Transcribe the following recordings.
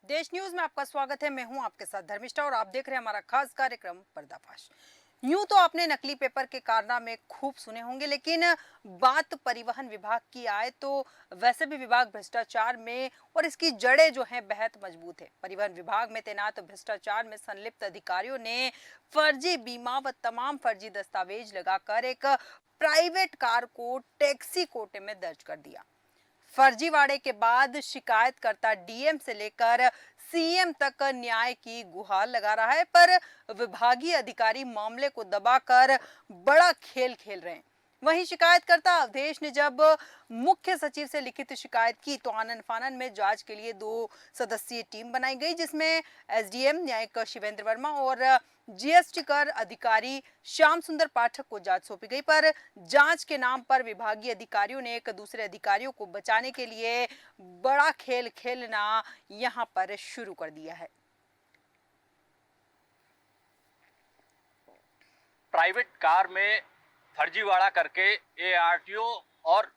देश न्यूज में आपका स्वागत है। मैं हूं आपके साथ धर्मिष्ठा और आप देख रहे हैं हमारा खास कार्यक्रम पर्दाफाश। यूं तो आपने नकली पेपर के कारनामे खूब सुने होंगे, लेकिन बात परिवहन विभाग की आए तो वैसे भी विभाग भ्रष्टाचार में और इसकी जड़ें जो हैं बेहद मजबूत है। परिवहन विभाग में तैनात भ्रष्टाचार में संलिप्त अधिकारियों ने फर्जी बीमा व तमाम फर्जी दस्तावेज लगाकर एक प्राइवेट कार को टैक्सी कोटे में दर्ज कर दिया। फर्जीवाड़े के बाद शिकायतकर्ता डीएम से लेकर सीएम तक न्याय की गुहार लगा रहा है, पर विभागीय अधिकारी मामले को दबाकर बड़ा खेल खेल रहे हैं। वहीं शिकायतकर्ता अवधेश ने जब मुख्य सचिव से लिखित शिकायत की तो आनन फानन में जांच के लिए 2 सदस्यीय टीम बनाई गई, जिसमें एसडीएम न्यायिक शिवेंद्र वर्मा और जीएसटी कर अधिकारी श्याम सुंदर पाठक को जांच सौंपी गई। पर जांच के नाम पर विभागीय अधिकारियों ने एक दूसरे अधिकारियों को बचाने के लिए बड़ा खेल खेलना यहां पर शुरू कर दिया है। प्राइवेट कार में फर्जीवाड़ा करके एआरटीओ और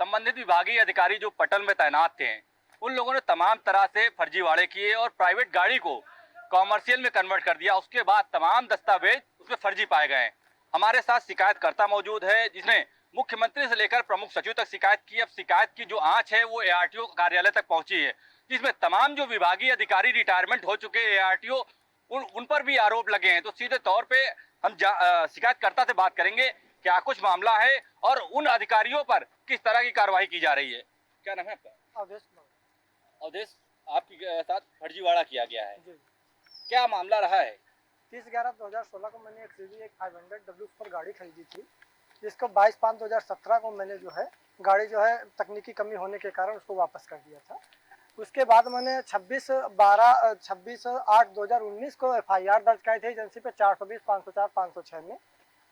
संबंधित विभागीय अधिकारी जो पटल में तैनात थे, उन लोगों ने तमाम तरह से फर्जीवाड़े किए और प्राइवेट गाड़ी को कॉमर्शियल में कन्वर्ट कर दिया। उसके बाद तमाम दस्तावेज उसमें फर्जी पाए गए। हमारे साथ शिकायतकर्ता मौजूद है, जिसने मुख्यमंत्री से लेकर प्रमुख सचिव तक शिकायत की। अब शिकायत की जो आंच है वो एआरटीओ कार्यालय तक पहुंची है, जिसमें तमाम जो विभागीय अधिकारी रिटायरमेंट हो चुके एआरटीओ उन पर भी आरोप लगे हैं। तो सीधे तौर पे हम शिकायतकर्ता से बात करेंगे, क्या कुछ मामला है और उन अधिकारियों पर किस तरह की कार्रवाई की जा रही है। क्या नाम है आपका? अवधेश। अवधेश, आपके साथ फर्जीवाड़ा किया गया है, जी। क्या मामला रहा है? 30/11/2016 को मैंने एक सीडी 500 पर गाड़ी खरीदी थी, जिसको 22/5/2017 को मैंने जो है गाड़ी जो है तकनीकी कमी होने के कारण उसको वापस कर दिया था। उसके बाद मैंने 26/8/2019 को एफआईआर दर्ज कराई थी एजेंसी पे 420, 504, 506 में।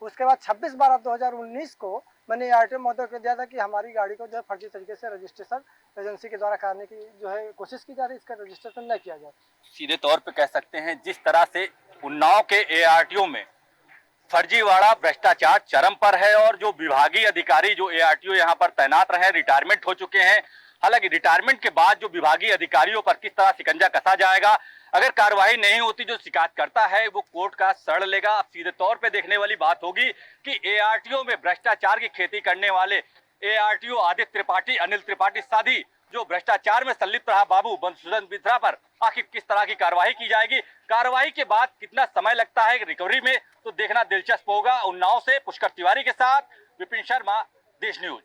उसके बाद 26/12/2019 को मैंने आरटीओ महोदय को दिया था कि हमारी गाड़ी को जो है फर्जी तरीके से रजिस्ट्रेशन एजेंसी के द्वारा कराने की जो है कोशिश की जा रही है, इसका रजिस्ट्रेशन न किया जाए। सीधे तौर पे कह सकते हैं, जिस तरह से उन्नाव के एआरटीओ में फर्जीवाड़ा भ्रष्टाचार चरम पर है और जो विभागीय अधिकारी जो एआरटीओ यहाँ पर तैनात रहे रिटायरमेंट हो चुके हैं। हालांकि रिटायरमेंट के बाद जो विभागीय अधिकारियों पर किस तरह शिकंजा कसा जाएगा, अगर कार्रवाई नहीं होती, जो शिकायत करता है वो कोर्ट का सड़ लेगा। अब सीधे तौर पे देखने वाली बात होगी कि एआरटीओ में भ्रष्टाचार की खेती करने वाले एआरटीओ आदित्य त्रिपाठी, अनिल त्रिपाठी साधी जो भ्रष्टाचार में संलिप्त रहा बाबू बंसुधन मिश्रा पर आखिर किस तरह की कार्रवाई की जाएगी, कार्रवाई के बाद कितना समय लगता है रिकवरी में, तो देखना दिलचस्प होगा। उन्नाव से पुष्कर तिवारी के साथ विपिन शर्मा, देश न्यूज।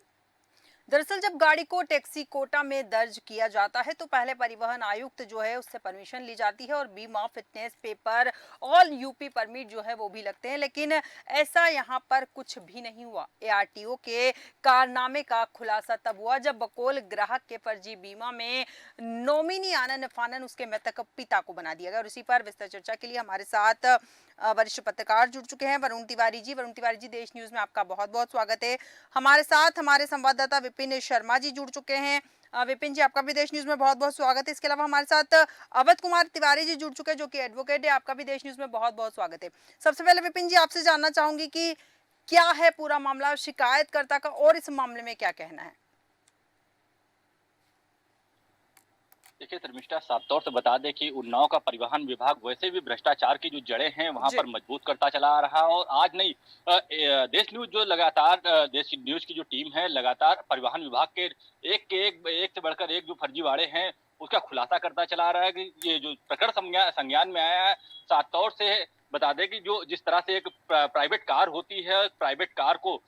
दरअसल जब गाड़ी को टैक्सी कोटा में दर्ज किया जाता है तो पहले परिवहन आयुक्त जो है उससे परमिशन ली जाती है और बीमा, fitness paper, all UP permit जो है वो भी लगते हैं, लेकिन ऐसा यहाँ पर कुछ भी नहीं हुआ। एआरटीओ के कारनामे का खुलासा तब हुआ जब बकौल ग्राहक के फर्जी बीमा में नॉमिनी आनन फानन उसके मृतक पिता को बना दिया गया। और इसी पर विस्तार चर्चा के लिए हमारे साथ वरिष्ठ पत्रकार जुड़ चुके हैं, वरुण तिवारी जी। वरुण तिवारी जी, देश न्यूज में आपका बहुत बहुत स्वागत है। हमारे साथ हमारे संवाददाता विपिन शर्मा जी जुड़ चुके हैं। विपिन जी, आपका भी देश न्यूज में बहुत बहुत स्वागत है। इसके अलावा हमारे साथ अवध कुमार तिवारी जी जुड़ चुके हैं, जो कि एडवोकेट है। आपका भी देश न्यूज में बहुत बहुत स्वागत है। सबसे पहले विपिन जी, आपसे जानना चाहूंगी कि क्या है पूरा मामला, शिकायतकर्ता का और इस मामले में क्या कहना है? देखिए धर्मिष्ठा, साफ तौर से बता दें कि उन्नाव का परिवहन विभाग वैसे भी भ्रष्टाचार की जो जड़ें हैं वहां पर मजबूत करता चला आ रहा है। और आज नहीं, देश न्यूज जो लगातार देश न्यूज की जो टीम है लगातार परिवहन विभाग के एक से बढ़कर एक जो फर्जीवाड़े हैं उसका खुलासा करता चला आ रहा है कि ये जो प्रकरण संज्ञान में आया है। साफ तौर से बता दें कि जो जिस तरह से एक प्राइवेट कार होती है, प्राइवेट कार को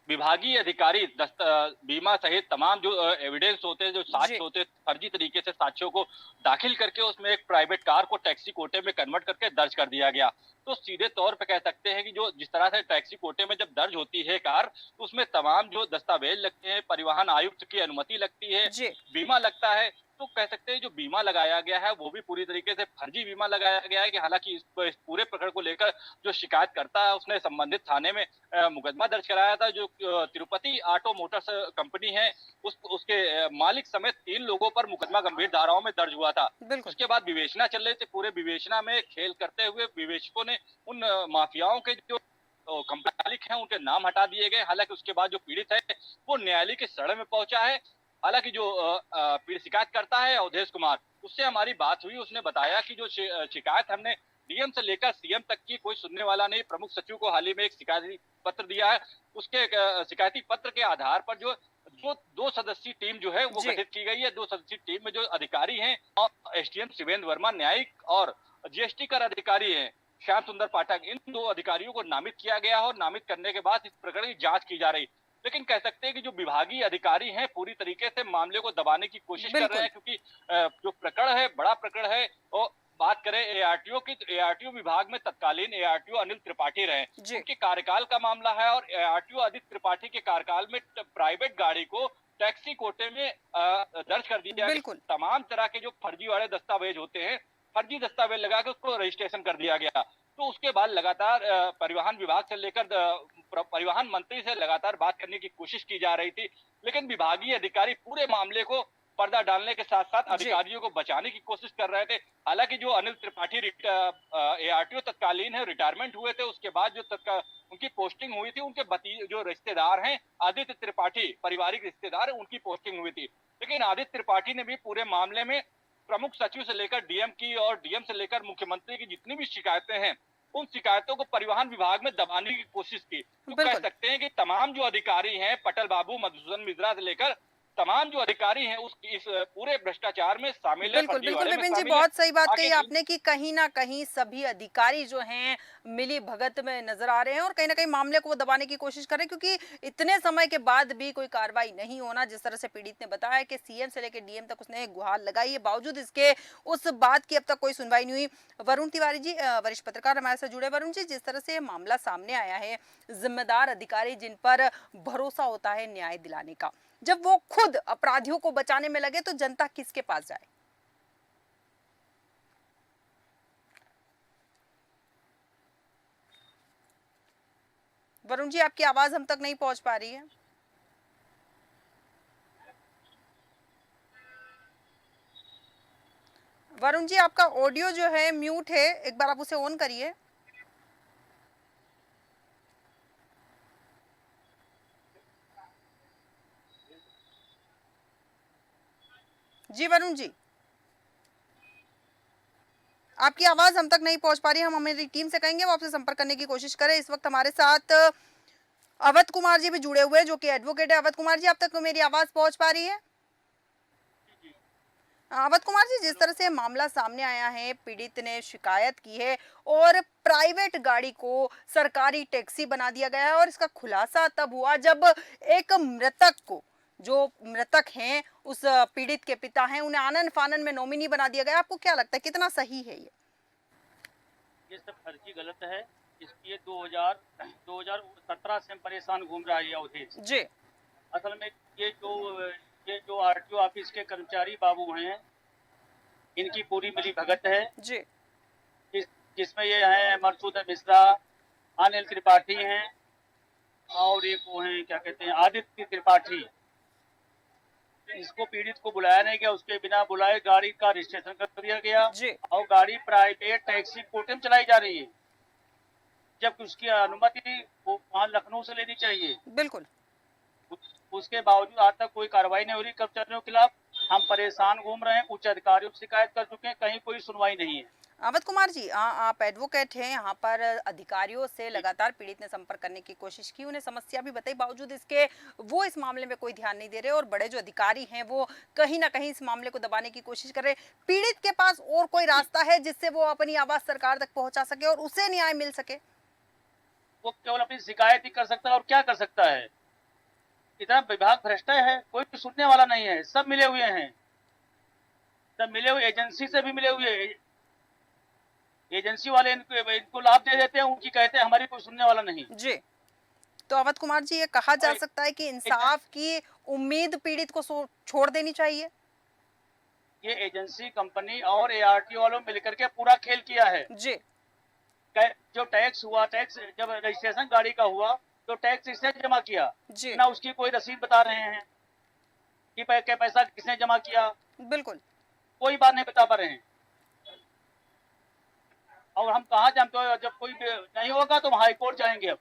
विभागीय अधिकारी बीमा सहित तमाम जो एविडेंस होते हैं, जो साक्ष्य होते हैं, फर्जी तरीके से साक्ष्यों को दाखिल करके उसमें एक प्राइवेट कार को टैक्सी कोटे में कन्वर्ट करके दर्ज कर दिया गया। तो सीधे तौर पे कह सकते हैं कि जो जिस तरह से टैक्सी कोटे में जब दर्ज होती है कार, तो उसमें तमाम जो दस्तावेज लगते हैं, परिवहन आयुक्त की अनुमति लगती है, बीमा लगता है। तो कह सकते हैं जो बीमा लगाया गया है वो भी पूरी तरीके से फर्जी बीमा लगाया गया है। कि हालांकि इस पूरे प्रकरण को लेकर जो शिकायत करता है उसने संबंधित थाने में मुकदमा दर्ज कराया था। जो तिरुपति ऑटो मोटर्स कंपनी है उसके मालिक समेत 3 लोगों पर मुकदमा गंभीर धाराओं में दर्ज हुआ था। उसके बाद विवेचना चल रही थी। पूरे विवेचना में खेल करते हुए विवेचकों ने उन माफियाओं के जो मालिक हैं उनके नाम हटा दिए गए। हालांकि उसके बाद जो पीड़ित है वो न्यायालय के शरण में पहुंचा है। हालांकि जो पीड़ित शिकायत करता है अवधेश कुमार, उससे हमारी बात हुई। उसने बताया कि जो शिकायत हमने डीएम से लेकर सीएम तक की, कोई सुनने वाला नहीं। प्रमुख सचिव को हाल ही में एक शिकायती पत्र दिया है। उसके शिकायती पत्र के आधार पर जो जो 2 सदस्यीय टीम जो है वो जी। गठित की गई है। 2 सदस्यीय टीम में जो अधिकारी हैं और एसडीएम शिवेंद्र वर्मा न्यायिक और जीएसटी कर अधिकारी हैं श्याम सुंदर पाठक, इन 2 अधिकारियों को नामित किया गया है और नामित करने के बाद इस प्रकरण की जांच की जा रही। लेकिन कह सकते हैं कि जो विभागीय अधिकारी हैं पूरी तरीके से मामले को दबाने की कोशिश कर रहे बिल्कुल। हैं, क्योंकि जो प्रकरण है बड़ा प्रकरण है। और बात करें एआरटीओ की, तो एआरटीओ विभाग में तत्कालीन एआरटीओ अनिल त्रिपाठी रहे। जी। उनके कार्यकाल का मामला है और एआरटीओ अनिल त्रिपाठी के कार्यकाल में प्राइवेट गाड़ी को टैक्सी कोटे में दर्ज कर दिया गया। बिल्कुल। तमाम तरह के जो फर्जी वाले दस्तावेज होते हैं, फर्जी दस्तावेज लगा के उसको रजिस्ट्रेशन कर दिया गया। तो उसके बाद लगातार परिवहन विभाग से लेकर परिवहन मंत्री से लगातार बात करने की कोशिश की जा रही थी, लेकिन विभागीय अधिकारी पूरे मामले को पर्दा डालने के साथ साथ जी। अधिकारियों को बचाने की कोशिश कर रहे थे। हालांकि जो अनिल त्रिपाठी एआरटीओ तत्कालीन है, रिटायरमेंट हुए थे, उसके बाद जो उनकी पोस्टिंग हुई थी, उनके जो रिश्तेदार हैं आदित्य त्रिपाठी, पारिवारिक रिश्तेदार है, उनकी पोस्टिंग हुई थी। लेकिन आदित्य त्रिपाठी ने भी पूरे मामले में प्रमुख सचिव से लेकर डीएम की और डीएम से लेकर मुख्यमंत्री की जितनी भी शिकायतें हैं, उन शिकायतों को परिवहन विभाग में दबाने की कोशिश की। तो कह बिल्कुल। सकते हैं कि तमाम जो अधिकारी हैं, पटल बाबू, मधुसूदन मिश्रा से लेकर तमाम जो अधिकारी हैं इस पूरे भ्रष्टाचार में शामिल है, बिल्कुल, बिल्कुल फर्जीवाड़े में विपिन जी, शामिल है। बहुत सही बात कही आखिर आपने कि कहीं न कहीं सभी अधिकारी जो हैं मिली भगत में नज़र आ रहे हैं और कहीं न कहीं मामले को वो दबाने की कोशिश कर रहे हैं, क्योंकि इतने समय के बाद भी कोई कार्रवाई नहीं होना। जिस तरह से पीड़ित ने बताया कि सीएम से लेकर डीएम तक उसने गुहार लगाई है, बावजूद इसके उस बात की अब तक कोई सुनवाई नहीं हुई। वरुण तिवारी जी, वरिष्ठ पत्रकार हमारे साथ जुड़े। वरुण जी, जिस तरह से ये मामला सामने आया है, जिम्मेदार अधिकारी जिन पर भरोसा होता है न्याय दिलाने का, जब वो खुद अपराधियों को बचाने में लगे तो जनता किसके पास जाए? वरुण जी, आपकी आवाज हम तक नहीं पहुंच पा रही है। वरुण जी, आपका ऑडियो जो है म्यूट है, एक बार आप उसे ऑन करिए। जी वरुण जी, आपकी आवाज हम तक नहीं पहुंच पा रही है। हम हमारी टीम से कहेंगे वो आपसे संपर्क करने की कोशिश करें। इस वक्त हमारे साथ अवध कुमार जी भी जुड़े हुए हैं, जो कि एडवोकेट है। अवध कुमार जी, आप तक मेरी आवाज पहुंच पा रही है? अवध कुमार जी, जिस तरह से मामला सामने आया है, पीड़ित ने शिकायत की है और प्राइवेट गाड़ी को सरकारी टैक्सी बना दिया गया है, और इसका खुलासा तब हुआ जब एक मृतक को, जो मृतक हैं उस पीड़ित के पिता हैं, उन्हें आनन फानन में नॉमिनी बना दिया गया। आपको क्या लगता है कितना सही है ये सब फर्जी गलत है। इसलिए 2017 से हम परेशान घूम रहा है ये अवधेश। जी। असल में ये जो आरटीओ ऑफिस के कर्मचारी बाबू हैं, इनकी पूरी मिली भगत है। जी। जिसमें ये हैं मधुसूदन मिश्रा, अनिल त्रिपाठी हैं और एक वो हैं क्या कहते हैं आदित्य त्रिपाठी। इसको पीड़ित को बुलाया नहीं गया, उसके बिना बुलाए गाड़ी का रजिस्ट्रेशन कर दिया गया जी। और गाड़ी प्राइवेट टैक्सी कोटे में चलाई जा रही है, जबकि उसकी अनुमति वो वहाँ लखनऊ से लेनी चाहिए। बिल्कुल। उसके बावजूद आज तक कोई कार्रवाई नहीं हो रही कर्मचारियों के खिलाफ। हम परेशान घूम रहे हैं, उच्च अधिकारियों से शिकायत कर चुके हैं, कहीं कोई सुनवाई नहीं है। अवध कुमार जी, आप एडवोकेट हैं, यहाँ पर अधिकारियों से लगातार पीड़ित ने संपर्क करने की कोशिश की, उन्हें समस्या भी बताई, बावजूद इसके वो इस मामले में कोई ध्यान नहीं दे रहे और बड़े जो अधिकारी हैं वो कहीं ना कहीं इस मामले को दबाने की कोशिश कर रहे। पीड़ित के पास और कोई रास्ता है जिससे वो अपनी आवाज सरकार तक पहुंचा सके और उसे न्याय मिल सके? वो केवल अपनी शिकायत ही कर सकता है और क्या कर सकता है। इतना विभाग भ्रष्ट है, कोई सुनने वाला नहीं है। सब मिले हुए हैं, सब मिले हुए, एजेंसी से भी मिले हुए। एजेंसी वाले इनको लाभ दे देते हैं, उनकी कहते हैं हमारी कोई सुनने वाला नहीं। जी। तो अवध कुमार जी, ये कहा जा सकता है कि इंसाफ की उम्मीद पीड़ित को छोड़ देनी चाहिए? ये एजेंसी कंपनी और एआरटीओ वालों मिलकर के पूरा खेल किया है। जी। जो टैक्स हुआ, टैक्स जब रजिस्ट्रेशन गाड़ी का हुआ तो टैक्स इसने जमा किया जी। ना, उसकी कोई रसीद बता रहे हैं कि पैसा किसने जमा किया। बिल्कुल। कोई बात नहीं बता पा रहे हैं। और हम कहाँ जाए, तो जब कोई नहीं होगा तो हम हाई कोर्ट जाएंगे। अब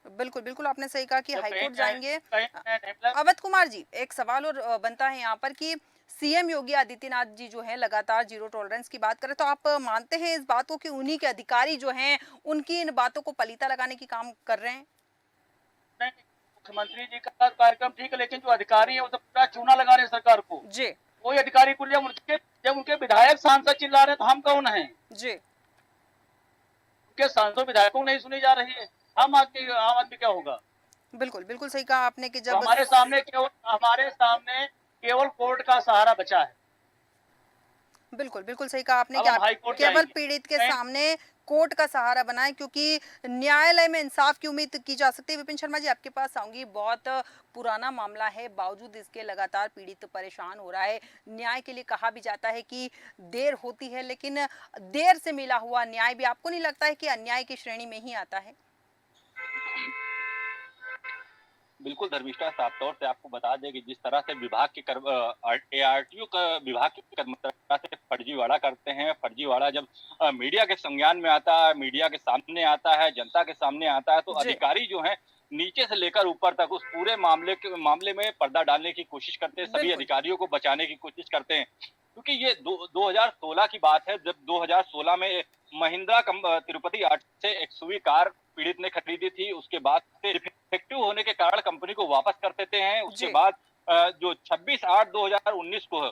बिल्कुल, बिल्कुल आपने सही कहा कि तो हाई कोर्ट कहीं जाएंगे। मतलब अवध कुमार जी, एक सवाल और बनता है यहाँ पर कि सीएम योगी आदित्यनाथ जी जो है लगातार जीरो टॉलरेंस की बात करें, तो आप मानते हैं इस बात को कि उन्हीं के अधिकारी जो हैं उनकी इन बातों को पलीता लगाने की काम कर रहे हैं? नहीं, मुख्यमंत्री जी का कार्यक्रम ठीक है, लेकिन जो अधिकारी है वो तो पूरा चूना लगा रहे हैं सरकार को। जी कोई अधिकारी को जब उनके विधायक सांसद चिल्ला रहे हैं तो हम कौन हैं? जी उनके सांसद विधायकों को नहीं सुनी जा रही है, आम आदमी क्या होगा? बिल्कुल बिल्कुल सही कहा आपने कि तो जब हमारे सामने केवल कोर्ट का सहारा बचा है। बिल्कुल बिल्कुल सही कहा आपने अब कि हम आप हाई कोर्ट केवल जाएंगे। पीड़ित के सामने कोर्ट का सहारा बनाएं, क्योंकि न्यायालय में इंसाफ की उम्मीद की जा सकती है। विपिन शर्मा जी, आपके पास आऊंगी। बहुत पुराना मामला है, बावजूद इसके लगातार पीड़ित परेशान हो रहा है। न्याय के लिए कहा भी जाता है कि देर होती है, लेकिन देर से मिला हुआ न्याय भी आपको नहीं लगता है कि अन्याय की श्रेणी में ही आता है? बिल्कुल धर्मिष्ठा, साफ तौर से आपको बता दें कि जिस तरह से विभाग के एआरटीओ का विभाग के कर्मचारी से फर्जीवाड़ा करते हैं, फर्जीवाड़ा जब मीडिया के संज्ञान में आता है, मीडिया के सामने आता है, जनता के सामने आता है, तो जी अधिकारी जो हैं नीचे से लेकर ऊपर तक उस पूरे मामले में पर्दा डालने की कोशिश करते हैं, सभी बिल्कुल अधिकारियों को बचाने की कोशिश करते हैं। क्योंकि ये 2016 की बात है, जब 2016 में महिंद्रा तिरुपति आर्ट से एक्सयूवी कार पीड़ित ने खरीदी थी। उसके बाद से डिफेक्टिव होने के कारण कंपनी को वापस कर देते हैं। उसके जी बाद जो 26/8/2019 को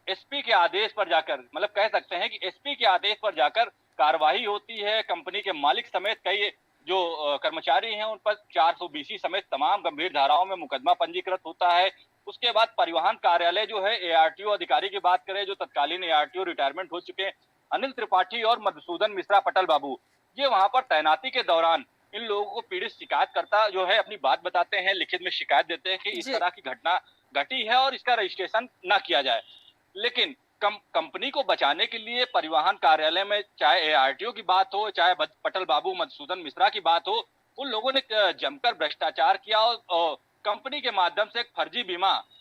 एसपी के आदेश पर जाकर, मतलब कह सकते हैं कि एसपी के आदेश पर जाकर कार्रवाई होती है। कंपनी के मालिक समेत कई जो कर्मचारी हैं उन पर 420 समेत तमाम गंभीर धाराओं में मुकदमा पंजीकृत होता है। उसके बाद परिवहन कार्यालय जो है, एआरटीओ अधिकारी की बात करें, जो तत्कालीन एआरटीओ रिटायरमेंट हो चुके हैं अनिल त्रिपाठी और मधुसूदन मिश्रा पटल बाबू, ये वहां पर तैनाती के दौरान इन लोगों को पीड़ित शिकायतकर्ता जो है अपनी बात बताते हैं, लिखित में शिकायत देते हैं कि इस जी तरह की घटना घटी है और इसका रजिस्ट्रेशन न किया जाए। लेकिन कंपनी को बचाने के लिए परिवहन कार्यालय में चाहे एआरटीओ की बात हो, चाहे पटल बाबू मधुसूदन मिश्रा की बात हो, उन लोगों ने जमकर भ्रष्टाचार किया और कंपनी के माध्यम से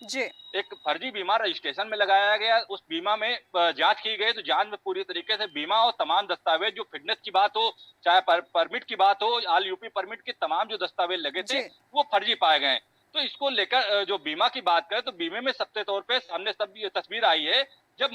जी एक फर्जी बीमा रजिस्ट्रेशन में लगाया गया। उस बीमा में जांच की गई, तो जांच में पूरी तरीके से बीमा और तमाम दस्तावेज, जो फिटनेस की बात हो, चाहे परमिट की बात हो, ऑल यूपी परमिट के तमाम जो दस्तावेज लगे थे जी वो फर्जी पाए गए। तो इसको लेकर जो बीमा की बात करें, तो बीमे में सबसे तौर पे सामने सब ये तस्वीर आई है जब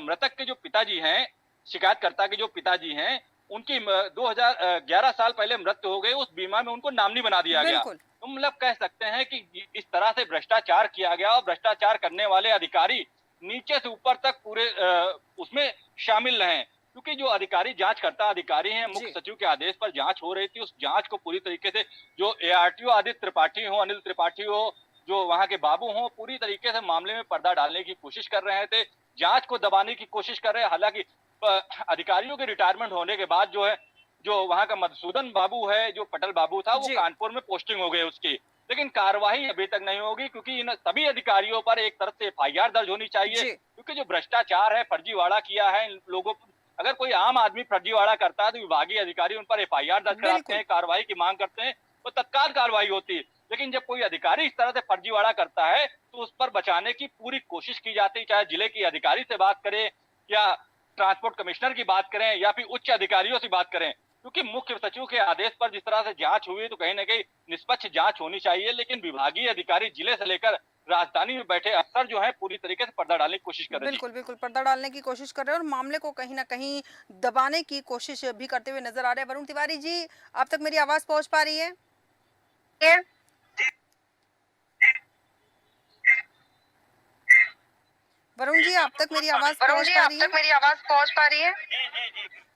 मृतक के जो पिताजी हैं, शिकायतकर्ता के जो पिताजी हैं, उनकी 2011 साल पहले मृत्यु हो गई। उस बीमा में उनको नामनी बना दिया गया। बिल्कुल तो मतलब कह सकते हैं कि इस तरह से भ्रष्टाचार किया गया और भ्रष्टाचार करने वाले अधिकारी नीचे से ऊपर तक पूरे उसमें शामिल रहे। क्योंकि जो अधिकारी जांचकर्ता अधिकारी हैं, मुख्य जी सचिव के आदेश पर जांच हो रही थी। उस जांच को पूरी तरीके से जो एआरटीओ आदित्य त्रिपाठी हो, अनिल त्रिपाठी हो, जो वहां के बाबू हो, पूरी तरीके से मामले में पर्दा डालने की कोशिश कर रहे थे, जांच को दबाने की कोशिश कर रहे हैं। हालांकि अधिकारियों के रिटायरमेंट होने के बाद जो है, जो वहां का मधुसूदन बाबू है, जो पटल बाबू था, वो जी कानपुर में पोस्टिंग हो गई उसकी, लेकिन कार्रवाई अभी तक नहीं होगी। क्योंकि इन सभी अधिकारियों पर एक तरफ से एफआईआर दर्ज होनी चाहिए, जी क्योंकि जो भ्रष्टाचार है, फर्जीवाड़ा किया है इन लोगों, अगर कोई आम आदमी फर्जीवाड़ा करता है तो विभागीय अधिकारी उन पर एफआईआर दर्ज कराते बिल्कुल हैं, कार्रवाई की मांग करते हैं, तो तत्काल कार्रवाई होती है। लेकिन जब कोई अधिकारी इस तरह से फर्जीवाड़ा करता है तो उस पर बचाने की पूरी कोशिश की जाती है, चाहे जिले की अधिकारी से बात करें या ट्रांसपोर्ट कमिश्नर की बात करें या फिर उच्च अधिकारियों से बात करें। क्योंकि मुख्य सचिव के आदेश पर जिस तरह से जांच हुई, तो कहीं ना कहीं निष्पक्ष जांच होनी चाहिए। लेकिन विभागीय अधिकारी जिले से लेकर राजधानी में बैठे अफसर जो है पूरी तरीके से पर्दा डालने की कोशिश कर रहे हैं। बिल्कुल बिल्कुल पर्दा डालने की कोशिश कर रहे हैं और मामले को कहीं ना कहीं दबाने की कोशिश भी करते हुए नजर आ रहे हैं। वरुण तिवारी जी, आप तक मेरी आवाज पहुंच पा रही है? वरुण जी, आप तक मेरी आवाज पहुंच पा रही है?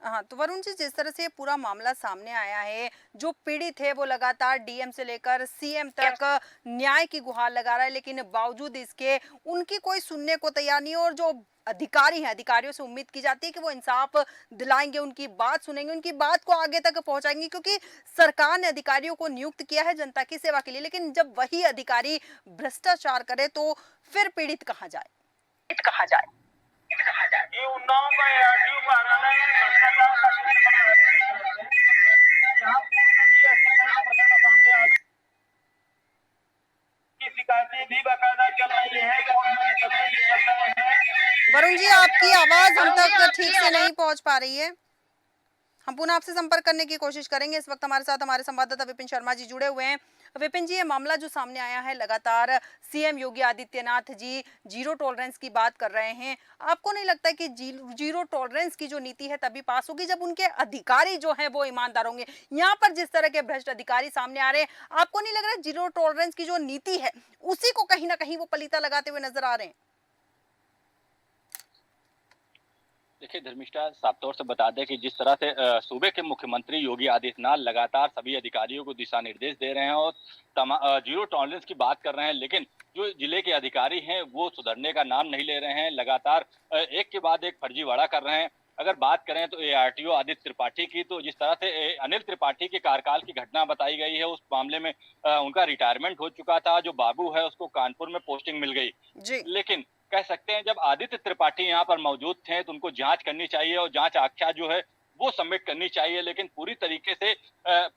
हाँ, तो वरुण जी, जिस तरह से ये पूरा मामला सामने आया है, जो पीड़ित है वो लगातार डीएम से लेकर सीएम तक न्याय की गुहार लगा रहा है, लेकिन बावजूद इसके उनकी कोई सुनने को तैयार नहीं है। और जो अधिकारी हैं, अधिकारियों से उम्मीद की जाती है कि वो इंसाफ दिलाएंगे, उनकी बात सुनेंगे, उनकी बात को आगे तक पहुंचाएंगे, क्योंकि सरकार ने अधिकारियों को नियुक्त किया है जनता की सेवा के लिए। लेकिन जब वही अधिकारी भ्रष्टाचार करे तो फिर पीड़ित कहाँ जाए? ये उन्नाव का एआरटीओ कार्यालय भ्रष्टाचार का यहाँ पूर्व भी ऐसा कई घटना सामने आ की शिकायतें भी बाकायदा चल रही है, कोर्ट में मुकदमे भी चल रहे हैं। वरुण जी, आपकी आवाज हम तक ठीक से नहीं पहुंच पा रही है। हम पुनः आपसे संपर्क करने की कोशिश करेंगे। इस वक्त हमारे साथ हमारे संवाददाता विपिन शर्मा जी जुड़े हुए हैं। विपिन जी, ये मामला जो सामने आया है, लगातार CM Yogi Adityanath ji zero tolerance की बात कर रहे हैं। आपको नहीं लगता है कि जीरो टॉलरेंस की जो नीति है तभी पास होगी जब उनके अधिकारी जो हैं वो ईमानदार होंगे? यहाँ पर जिस तरह के भ्रष्ट अधिकारी सामने आ रहे हैं, आपको नहीं लग रहा है जीरो टॉलरेंस की जो नीति है उसी को कहीं ना कहीं वो पलीता लगाते हुए नजर आ रहे हैं? देखिए धर्मिष्ठा, साफ तौर से बता दें कि जिस तरह से सूबे के मुख्यमंत्री योगी आदित्यनाथ लगातार सभी अधिकारियों को दिशा निर्देश दे रहे हैं और जीरो टॉलरेंस की बात कर रहे हैं, लेकिन जो जिले के अधिकारी हैं वो सुधरने का नाम नहीं ले रहे हैं। लगातार एक के बाद एक फर्जीवाड़ा कर रहे हैं। अगर बात करें तो एआरटीओ आदित्य त्रिपाठी की, तो जिस तरह से अनिल त्रिपाठी के कार्यकाल की घटना बताई गई है, उस मामले में उनका रिटायरमेंट हो चुका था। जो बाबू है उसको कानपुर में पोस्टिंग मिल गई, जी। लेकिन कह सकते हैं जब आदित्य त्रिपाठी यहाँ पर मौजूद थे तो उनको जांच करनी चाहिए और जांच आख्या जो है वो सबमिट करनी चाहिए, लेकिन पूरी तरीके से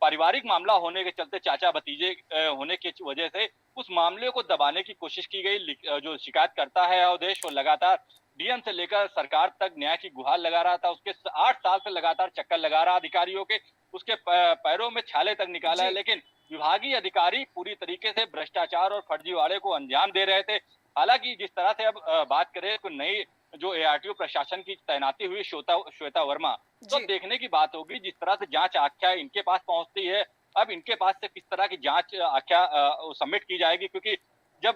पारिवारिक मामला होने के चलते, चाचा भतीजे होने की वजह से उस मामले को दबाने की कोशिश की गई। जो शिकायत करता है अवधेश, वो लगातार डीएम से लेकर सरकार तक न्याय की गुहार लगा रहा था। उसके 8 साल से लगातार चक्कर लगा रहा अधिकारियों के, उसके पैरों में छाले तक निकाला है, लेकिन विभागीय अधिकारी पूरी तरीके से भ्रष्टाचार और फर्जीवाड़े को अंजाम दे रहे थे। हालांकि जिस तरह से अब बात करें तो नई जो एआरटीओ प्रशासन की तैनाती हुई श्वेता वर्मा, तो देखने की बात होगी जिस तरह से जांच आख्या इनके पास पहुंचती है, अब इनके पास से किस तरह की जांच आख्या सबमिट की जाएगी। क्योंकि जब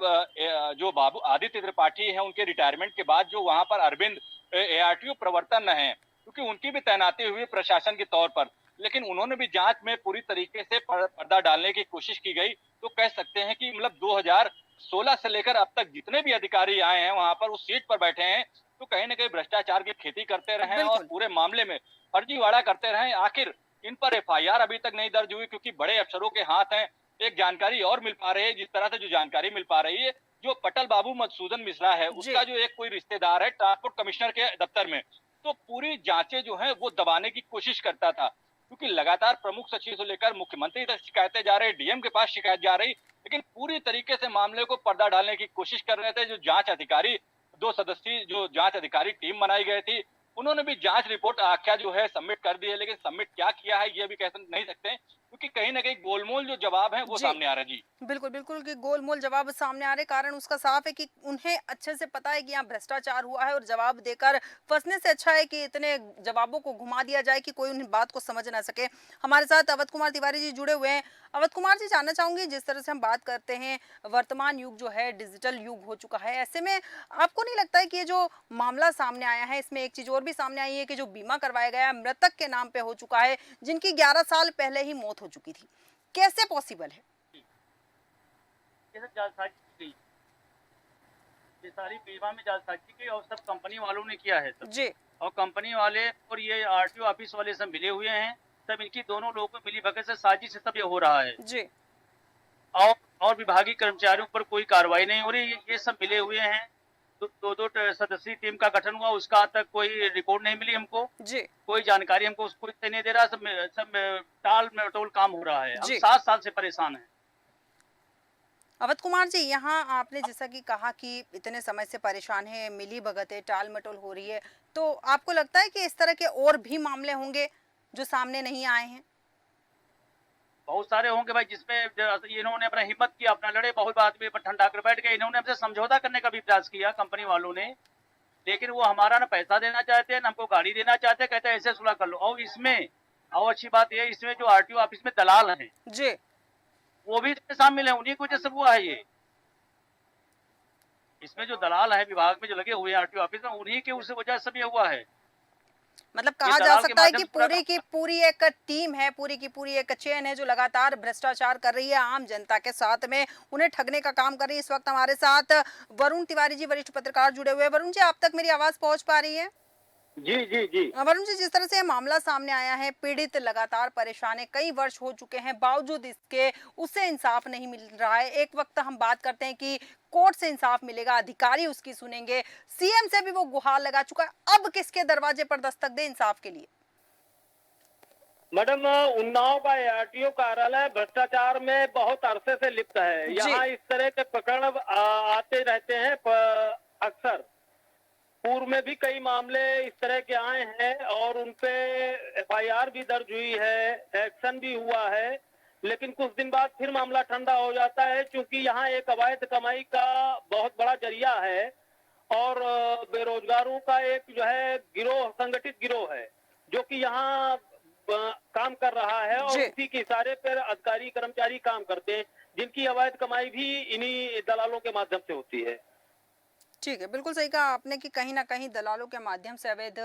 जो बाबू आदित्य त्रिपाठी है उनके रिटायरमेंट के बाद जो वहां पर अरविंद एआरटीओ प्रवर्तन है, क्योंकि उनकी भी तैनाती हुई प्रशासन के तौर पर, लेकिन उन्होंने भी जांच में पूरी तरीके से पर्दा डालने की कोशिश की गई। तो कह सकते हैं कि मतलब 2016 से लेकर अब तक जितने भी अधिकारी आए हैं वहां पर उस सीट पर बैठे हैं, तो कहीं ना कहीं भ्रष्टाचार की खेती करते रहे और पूरे मामले में फर्जीवाड़ा करते रहे। आखिर इन पर एफआईआर अभी तक नहीं दर्ज हुई, क्योंकि बड़े अफसरों के हाथ हैं। एक जानकारी और मिल पा रही है, जिस तरह से जो जानकारी मिल पा रही है, जो पटल बाबू मधुसूदन मिश्रा है उसका जो एक कोई रिश्तेदार है ट्रांसपोर्ट कमिश्नर के दफ्तर में, तो पूरी जांचें जो है वो दबाने की कोशिश करता था। क्योंकि लगातार प्रमुख सचिव से लेकर मुख्यमंत्री तक शिकायतें जा रही, डीएम के पास शिकायत जा रही, लेकिन पूरी तरीके से मामले को पर्दा डालने की कोशिश कर रहे थे। जो जांच अधिकारी, 2 सदस्यीय जो जांच अधिकारी टीम बनाई गई थी, उन्होंने भी जांच रिपोर्ट आख्या जो है सबमिट कर दी है, लेकिन सबमिट क्या किया है ये भी कह नहीं सकते, क्योंकि कहीं ना कहीं गोलमोल जो जवाब है वो सामने आ रहा है। जी बिल्कुल बिल्कुल, कि गोलमोल जवाब सामने आ रहे। कारण उसका साफ है कि उन्हें अच्छे से पता है कि यहाँ भ्रष्टाचार हुआ है और जवाब देकर फंसने से अच्छा है कि इतने जवाबों को घुमा दिया जाए कि कोई उन बात को समझ ना सके। हमारे साथ अवध कुमार तिवारी जी जुड़े हुए हैं। अवध कुमार जी, जानना चाहूंगी, जिस तरह से हम बात करते हैं वर्तमान युग जो है डिजिटल युग हो चुका है, ऐसे में आपको नहीं लगता है कि ये जो मामला सामने आया है इसमें एक चीज और भी सामने आई है कि जो बीमा करवाया गया मृतक के नाम पे हो चुका है, जिनकी 11 साल पहले ही मौत हो चुकी थी? कैसे पॉसिबल है? ये सब जालसाजी की गई, ये सारी बीमा में जालसाजी की और सब कंपनी वालों ने किया है सब जी। और कंपनी वाले और ये आरटीओ ऑफिस वाले सब मिले हुए हैं। सब इनकी दोनों लोगों को मिली भगत से साजिश से सब ये हो रहा है जी। और विभागीय कर्मचारियों पर कोई कार्रवाई नहीं हो रही। ये सब मिले हुए हैं। दो सदस्यीय टीम का गठन हुआ, उसका आज तक कोई रिपोर्ट नहीं मिली हमको जी। कोई जानकारी हमको कोई नहीं दे रहा। सब टाल मटोल काम हो रहा है। हम जी। 7 साल से परेशान हैं। अवध कुमार जी, यहाँ आपने जैसा कि कहा कि इतने समय से परेशान है, मिली भगत है, टाल मटोल हो रही है, तो आपको लगता है कि इस तरह के और भी मामले होंगे जो सामने नहीं आए हैं? बहुत सारे होंगे भाई, जिसमें इन्होंने अपना हिम्मत किया, अपना लड़े, बहुत आदमी पर ठंडा कर बैठ गए। इन्होंने हमसे समझौता करने का भी प्रयास किया कंपनी वालों ने, लेकिन वो हमारा ना पैसा देना चाहते हैं, ना हमको गाड़ी देना चाहते, कहते हैं ऐसे सुलह कर लो। और इसमें और अच्छी बात ये, इसमें जो आरटीओ ऑफिस में दलाल हैं जी, वो भी शामिल है। उन्हीं की वजह से हुआ है ये। इसमें जो दलाल है विभाग में जो लगे हुए हैं आरटीओ ऑफिस में, उन्हीं के उस वजह से भी हुआ है। मतलब कहा जा सकता है कि पूरी की पूरी एक टीम है, पूरी की पूरी एक चेन है जो लगातार भ्रष्टाचार कर रही है आम जनता के साथ में, उन्हें ठगने का काम कर रही है। इस वक्त हमारे साथ वरुण तिवारी जी, वरिष्ठ पत्रकार, जुड़े हुए हैं। वरुण जी, आप तक मेरी आवाज पहुंच पा रही है? जी जी जी। वरुण जी, जिस तरह से मामला सामने आया है, पीड़ित लगातार परेशान है, कई वर्ष हो चुके हैं, बावजूद इसके उससे इंसाफ नहीं मिल रहा है। एक वक्त हम बात करते हैं कि कोर्ट से इंसाफ मिलेगा, अधिकारी उसकी सुनेंगे, सीएम से भी वो गुहार लगा चुका है। अब किसके दरवाजे पर दस्तक दे इंसाफ के लिए? मैडम, उन्नाव का आरटीओ कार्यालय भ्रष्टाचार में बहुत अरसे से लिप्त है। यहाँ इस तरह के प्रकरण आते रहते हैं अक्सर। पूर्व में भी कई मामले इस तरह के आए हैं और उनपे एफआईआर भी दर्ज हुई है, एक्शन भी हुआ है, लेकिन कुछ दिन बाद फिर मामला ठंडा हो जाता है, क्योंकि यहाँ एक अवैध कमाई का बहुत बड़ा जरिया है और बेरोजगारों का एक जो है गिरोह, संगठित गिरोह है, जो कि यहाँ काम कर रहा है और जी उसी के इशारे पर अधिकारी कर्मचारी काम करते हैं, जिनकी अवैध कमाई भी इन्हीं दलालों के माध्यम से होती है। ठीक है, बिल्कुल सही कहा आपने कि कहीं न कहीं दलालों के माध्यम से अवैध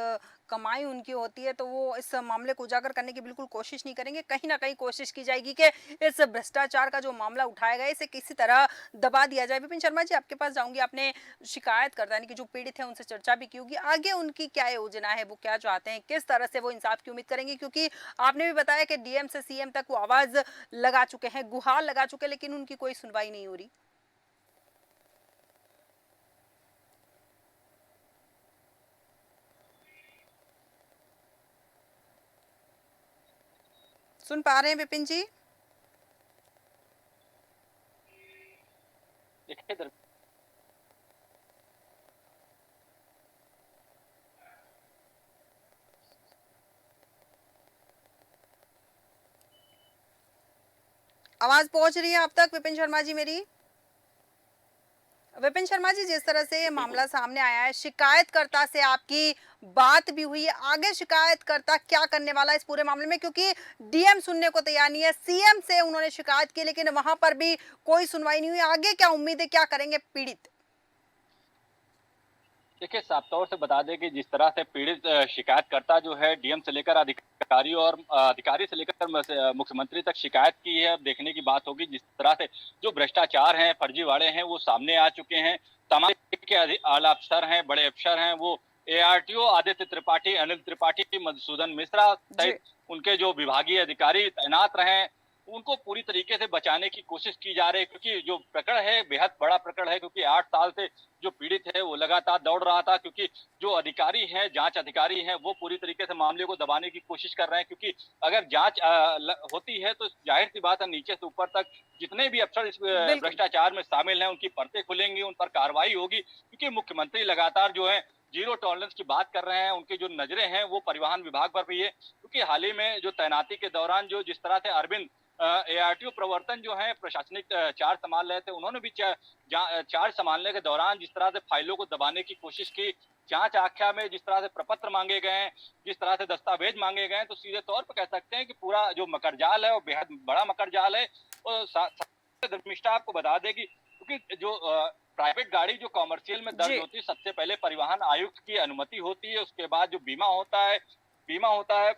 कमाई उनकी होती है, तो वो इस मामले को उजागर करने की बिल्कुल कोशिश नहीं करेंगे। कहीं न कहीं कोशिश की जाएगी कि इस भ्रष्टाचार का जो मामला उठाया गया है, इसे किसी तरह दबा दिया जाए। विपिन शर्मा जी, आपके पास जाऊँगी। आपने शिकायतकर्ता यानी कि जो पीड़ित हैं, उनसे चर्चा भी की होगी। आगे उनकी क्या योजना है, वो क्या चाहते हैं, किस तरह से वो इंसाफ की उम्मीद करेंगे? क्योंकि आपने भी बताया कि डीएम से सीएम तक वो आवाज़ लगा चुके हैं, गुहार लगा चुके हैं, लेकिन उनकी कोई सुनवाई नहीं हो रही। सुन पा रहे हैं विपिन जी? देखिए आवाज पहुंच रही है आप तक विपिन शर्मा जी मेरी? विपिन शर्मा जी, जिस तरह से ये बिल्कुल। मामला सामने आया है, शिकायतकर्ता से आपकी बात भी हुई है। आगे शिकायतकर्ता क्या करने वाला है इस पूरे मामले में? क्योंकि डीएम सुनने को तैयार नहीं है, सीएम से उन्होंने शिकायत की, लेकिन वहां पर भी कोई सुनवाई नहीं हुई। आगे क्या उम्मीद है, क्या करेंगे पीड़ित? देखिए, साफ तौर से बता दें कि जिस तरह से पीड़ित शिकायतकर्ता जो है डीएम से लेकर अधिकारी और अधिकारी से लेकर मुख्यमंत्री तक शिकायत की है। अब देखने की बात होगी जिस तरह से जो भ्रष्टाचार हैं, फर्जीवाड़े हैं, वो सामने आ चुके हैं। तमाम के आला अफसर हैं, बड़े अफसर हैं, वो एआरटीओ आदित्य त्रिपाठी, अनिल त्रिपाठी, मधुसूदन मिश्रा जी सहित उनके जो विभागीय अधिकारी तैनात रहे, उनको पूरी तरीके से बचाने की कोशिश की जा रही है, क्योंकि जो प्रकरण है बेहद बड़ा प्रकरण है, क्योंकि 8 साल से जो पीड़ित है वो लगातार दौड़ रहा था, क्योंकि जो अधिकारी हैं, जांच अधिकारी हैं, वो पूरी तरीके से मामले को दबाने की कोशिश कर रहे हैं, क्योंकि अगर जांच होती है तो जाहिर सी बात है नीचे से ऊपर तक जितने भी अफसर इस बिल्कुल भ्रष्टाचार में शामिल हैं उनकी परतें खुलेंगी, उन पर कार्रवाई होगी, क्योंकि मुख्यमंत्री लगातार जो है जीरो टॉलरेंस की बात कर रहे हैं। उनकी जो नजरें हैं वो परिवहन विभाग पर भी है, क्योंकि हाल ही में जो तैनाती के दौरान जो जिस तरह से अरविंद एआरटीओ प्रवर्तन जो है प्रशासनिक चार्ज संभाल रहे थे, उन्होंने भी चार्ज संभालने के दौरान जिस तरह से फाइलों को दबाने की कोशिश की, जांच आख्या में जिस तरह से प्रपत्र मांगे गए हैं, जिस तरह से दस्तावेज मांगे गए हैं, तो सीधे तौर पर कह सकते हैं कि पूरा जो मकरजाल है वो बेहद बड़ा मकरजाल है। और धर्मिष्ठा आपको बता देगी, क्योंकि जो प्राइवेट गाड़ी जो कॉमर्शियल में दर्ज जी होती है, सबसे पहले परिवहन आयुक्त की अनुमति होती है, उसके बाद जो बीमा होता है,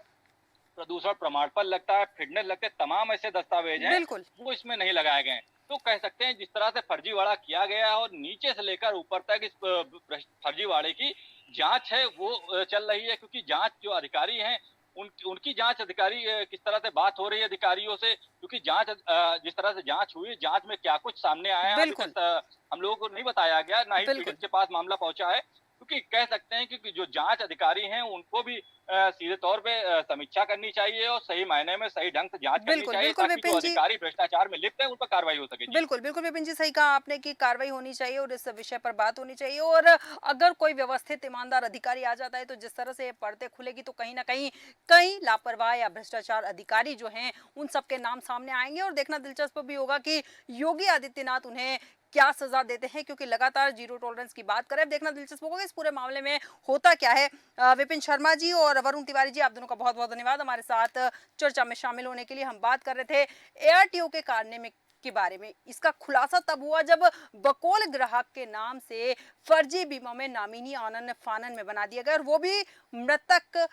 प्रदूषण प्रमाण पत्र लगता है, फिटनेस लगते हैं, तमाम ऐसे दस्तावेज हैं बिल्कुल वो इसमें नहीं लगाए गए हैं। तो कह सकते हैं जिस तरह से फर्जीवाड़ा किया गया है और नीचे से लेकर ऊपर तक इस फर्जीवाड़े की जांच है वो चल रही है, क्योंकि जांच जो अधिकारी हैं उनकी जांच अधिकारी किस तरह से बात हो रही है अधिकारियों से, क्योंकि जांच जिस तरह से जांच हुई, जांच में क्या कुछ सामने आया है अभी बिल्कुल तक हम लोगों को नहीं बताया गया, ना ही बिल्कुल पीड़ित के पास मामला पहुंचा है, क्योंकि कह सकते हैं कि जो जांच अधिकारी हैं उनको भी सीधे तौर पे समीक्षा करनी चाहिए और सही मायने में सही ढंग से जांच करनी बिल्कुल चाहिए, बिल्कुल ताकि जो विपिन जी, अधिकारी भ्रष्टाचार में लिप्त है उन पर कार्रवाई हो सके। जी। बिल्कुल, बिल्कुल विपिन जी, सही कहा आपने कि कार्रवाई होनी चाहिए और इस विषय पर बात होनी चाहिए। और अगर कोई व्यवस्थित ईमानदार अधिकारी आ जाता है, तो जिस तरह से ये पर्दे खुलेगी, तो कहीं न कहीं कई लापरवाह या भ्रष्टाचार अधिकारी जो हैं, उन सबके नाम सामने आएँगे। और देखना दिलचस्प भी होगा कि योगी आदित्यनाथ उन्हें क्या सज़ा देते हैं, क्योंकि लगातार ज़ीरो टॉलरेंस की बात करें। अब देखना दिलचस्प होगा कि इस पूरे मामले में होता क्या है। विपिन शर्मा जी और वरुण तिवारी जी, आप दोनों का बहुत-बहुत धन्यवाद हमारे साथ चर्चा में शामिल होने के लिए। हम बात कर रहे थे एआरटीओ के कारनामे में के बारे में। इसका खुलासा तब हुआ जब बकौल ग्राहक के नाम से फर्जी बीमा में नामिनी आनन फानन में बना दिया गया, और वो भी मृतक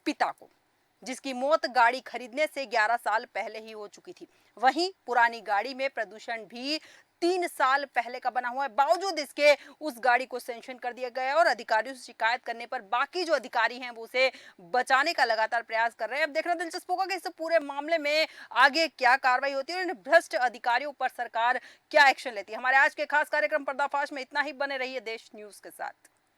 पिता को, जिसकी मौत गाड़ी खरीदने से 11 साल पहले ही हो चुकी थी। वहीं पुरानी गाड़ी में प्रदूषण भी 3 साल पहले का बना हुआ है, बावजूद इसके उस गाड़ी को सैंक्शन कर दिया गया है। और अधिकारियों से शिकायत करने पर बाकी जो अधिकारी हैं वो उसे बचाने का लगातार प्रयास कर रहे हैं। अब देखना दिलचस्प होगा कि इस पूरे मामले में आगे क्या कार्रवाई होती है और इन भ्रष्ट अधिकारियों पर सरकार क्या एक्शन लेती है। हमारे आज के खास कार्यक्रम पर्दाफाश में इतना ही। बने रहिए देश न्यूज के साथ।